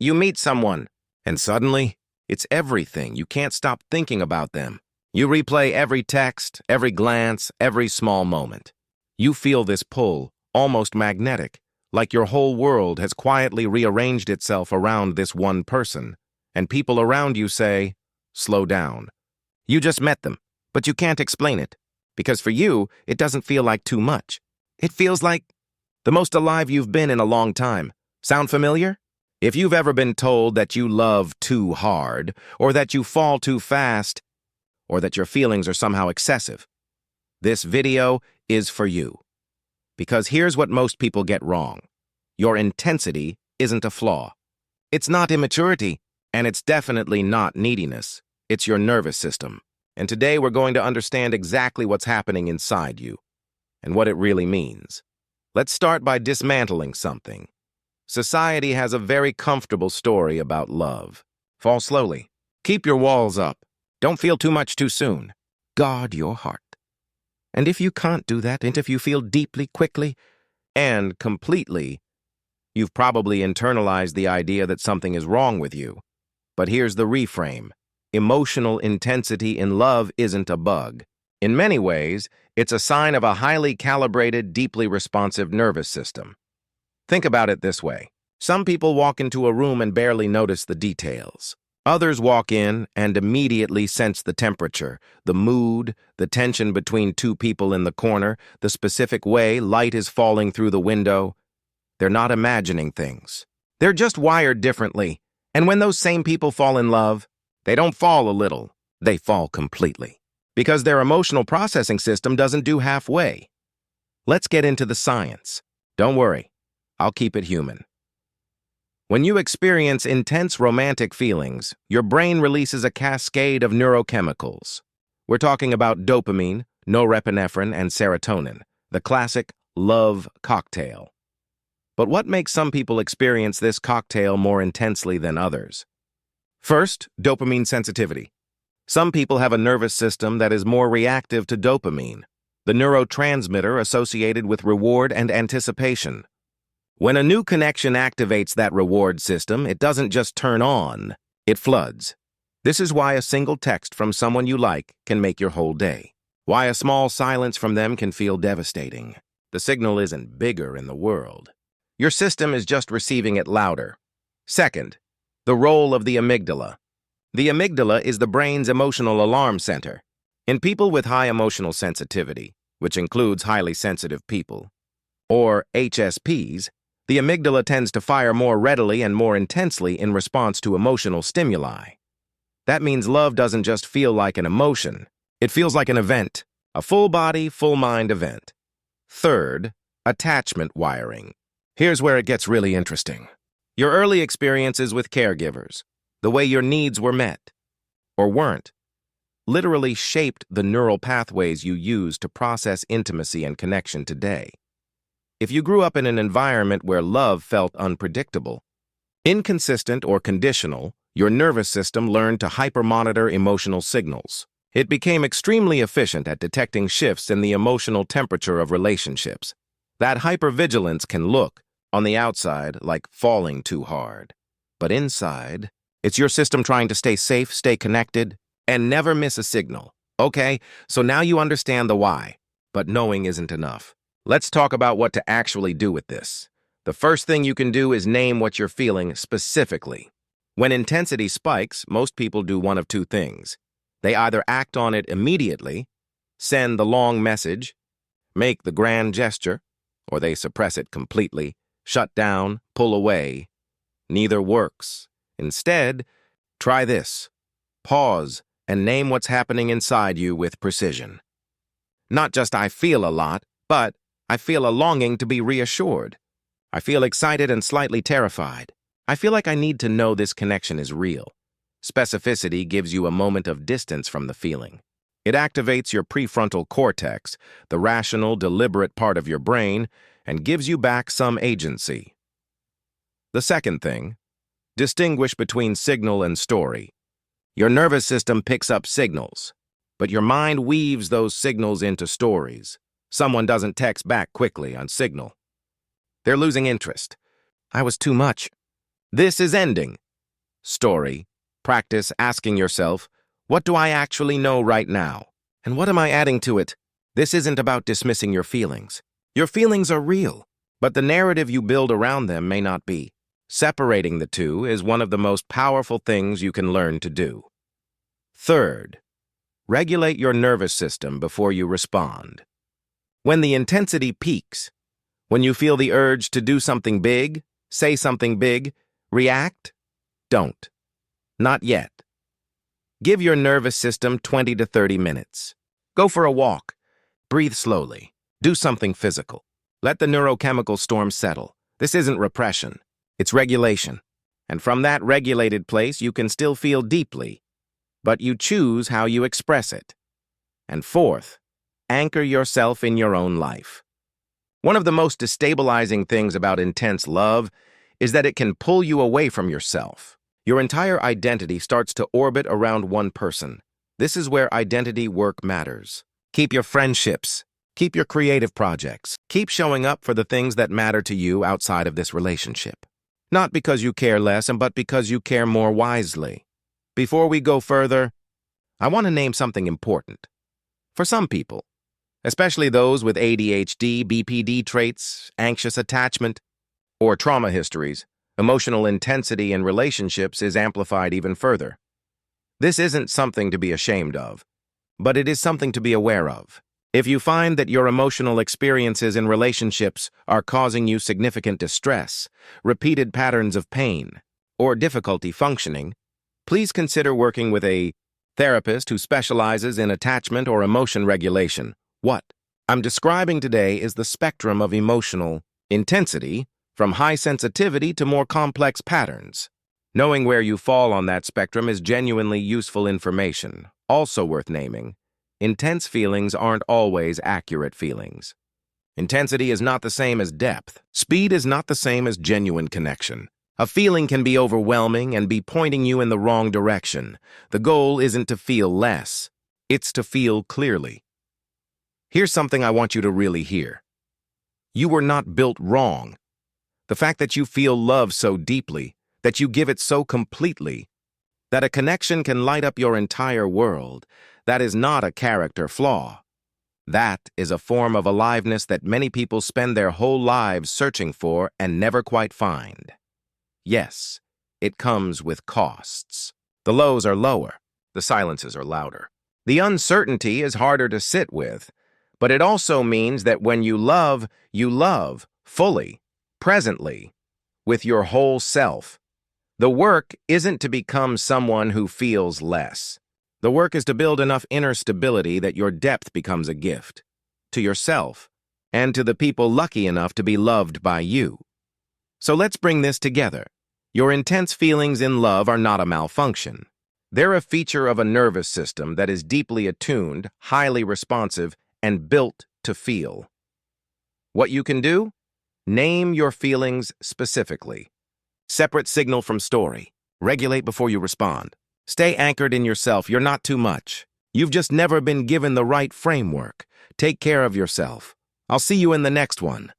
You meet someone, and suddenly, it's everything. You can't stop thinking about them. You replay every text, every glance, every small moment. You feel this pull, almost magnetic, like your whole world has quietly rearranged itself around this one person, and people around you say, slow down. You just met them, but you can't explain it, because for you, it doesn't feel like too much. It feels like the most alive you've been in a long time. Sound familiar? If you've ever been told that you love too hard, or that you fall too fast, or that your feelings are somehow excessive, this video is for you. Because here's what most people get wrong. Your intensity isn't a flaw. It's not immaturity, and it's definitely not neediness. It's your nervous system. And today we're going to understand exactly what's happening inside you and what it really means. Let's start by dismantling something. Society has a very comfortable story about love. Fall slowly. Keep your walls up. Don't feel too much too soon. Guard your heart. And if you can't do that, and if you feel deeply, quickly, and completely, you've probably internalized the idea that something is wrong with you. But here's the reframe. Emotional intensity in love isn't a bug. In many ways, it's a sign of a highly calibrated, deeply responsive nervous system. Think about it this way. Some people walk into a room and barely notice the details. Others walk in and immediately sense the temperature, the mood, the tension between two people in the corner, the specific way light is falling through the window. They're not imagining things. They're just wired differently. And when those same people fall in love, they don't fall a little. They fall completely. Because their emotional processing system doesn't do halfway. Let's get into the science. Don't worry. I'll keep it human. When you experience intense romantic feelings, your brain releases a cascade of neurochemicals. We're talking about dopamine, norepinephrine, and serotonin, the classic love cocktail. But what makes some people experience this cocktail more intensely than others? First, dopamine sensitivity. Some people have a nervous system that is more reactive to dopamine, the neurotransmitter associated with reward and anticipation. When a new connection activates that reward system, it doesn't just turn on, it floods. This is why a single text from someone you like can make your whole day. Why a small silence from them can feel devastating. The signal isn't bigger in the world. Your system is just receiving it louder. Second, the role of the amygdala. The amygdala is the brain's emotional alarm center. In people with high emotional sensitivity, which includes highly sensitive people, or HSPs, the amygdala tends to fire more readily and more intensely in response to emotional stimuli. That means love doesn't just feel like an emotion. It feels like an event, a full-body, full-mind event. Third, attachment wiring. Here's where it gets really interesting. Your early experiences with caregivers, the way your needs were met, or weren't, literally shaped the neural pathways you use to process intimacy and connection today. If you grew up in an environment where love felt unpredictable, inconsistent, or conditional, your nervous system learned to hypermonitor emotional signals. It became extremely efficient at detecting shifts in the emotional temperature of relationships. That hypervigilance can look, on the outside, like falling too hard. But inside, it's your system trying to stay safe, stay connected, and never miss a signal. Okay, so now you understand the why, but knowing isn't enough. Let's talk about what to actually do with this. The first thing you can do is name what you're feeling specifically. When intensity spikes, most people do one of two things. They either act on it immediately, send the long message, make the grand gesture, or they suppress it completely, shut down, pull away. Neither works. Instead, try this. Pause and name what's happening inside you with precision. Not just I feel a lot, but I feel a longing to be reassured. I feel excited and slightly terrified. I feel like I need to know this connection is real. Specificity gives you a moment of distance from the feeling. It activates your prefrontal cortex, the rational, deliberate part of your brain, and gives you back some agency. The second thing, distinguish between signal and story. Your nervous system picks up signals, but your mind weaves those signals into stories. Someone doesn't text back quickly on signal. They're losing interest. I was too much. This is ending. Story. Practice asking yourself, what do I actually know right now? And what am I adding to it? This isn't about dismissing your feelings. Your feelings are real, but the narrative you build around them may not be. Separating the two is one of the most powerful things you can learn to do. Third, regulate your nervous system before you respond. When the intensity peaks, when you feel the urge to do something big, say something big, react, don't. Not yet. Give your nervous system 20 to 30 minutes. Go for a walk. Breathe slowly. Do something physical. Let the neurochemical storm settle. This isn't repression. It's regulation. And from that regulated place, you can still feel deeply, but you choose how you express it. And fourth, anchor yourself in your own life. One of the most destabilizing things about intense love is that it can pull you away from yourself. Your entire identity starts to orbit around one person. This is where identity work matters. Keep your friendships. Keep your creative projects. Keep showing up for the things that matter to you outside of this relationship. Not because you care less, but because you care more wisely. Before we go further, I want to name something important. For some people, especially those with ADHD, BPD traits, anxious attachment, or trauma histories, emotional intensity in relationships is amplified even further. This isn't something to be ashamed of, but it is something to be aware of. If you find that your emotional experiences in relationships are causing you significant distress, repeated patterns of pain, or difficulty functioning, please consider working with a therapist who specializes in attachment or emotion regulation. What I'm describing today is the spectrum of emotional intensity, from high sensitivity to more complex patterns. Knowing where you fall on that spectrum is genuinely useful information. Also worth naming, intense feelings aren't always accurate feelings. Intensity is not the same as depth. Speed is not the same as genuine connection. A feeling can be overwhelming and be pointing you in the wrong direction. The goal isn't to feel less, it's to feel clearly. Here's something I want you to really hear. You were not built wrong. The fact that you feel love so deeply, that you give it so completely, that a connection can light up your entire world, that is not a character flaw. That is a form of aliveness that many people spend their whole lives searching for and never quite find. Yes, it comes with costs. The lows are lower, the silences are louder. The uncertainty is harder to sit with, but it also means that when you love fully, presently, with your whole self. The work isn't to become someone who feels less. The work is to build enough inner stability that your depth becomes a gift to yourself and to the people lucky enough to be loved by you. So let's bring this together. Your intense feelings in love are not a malfunction. They're a feature of a nervous system that is deeply attuned, highly responsive, and built to feel. What you can do? Name your feelings specifically. Separate signal from story. Regulate before you respond. Stay anchored in yourself. You're not too much. You've just never been given the right framework. Take care of yourself. I'll see you in the next one.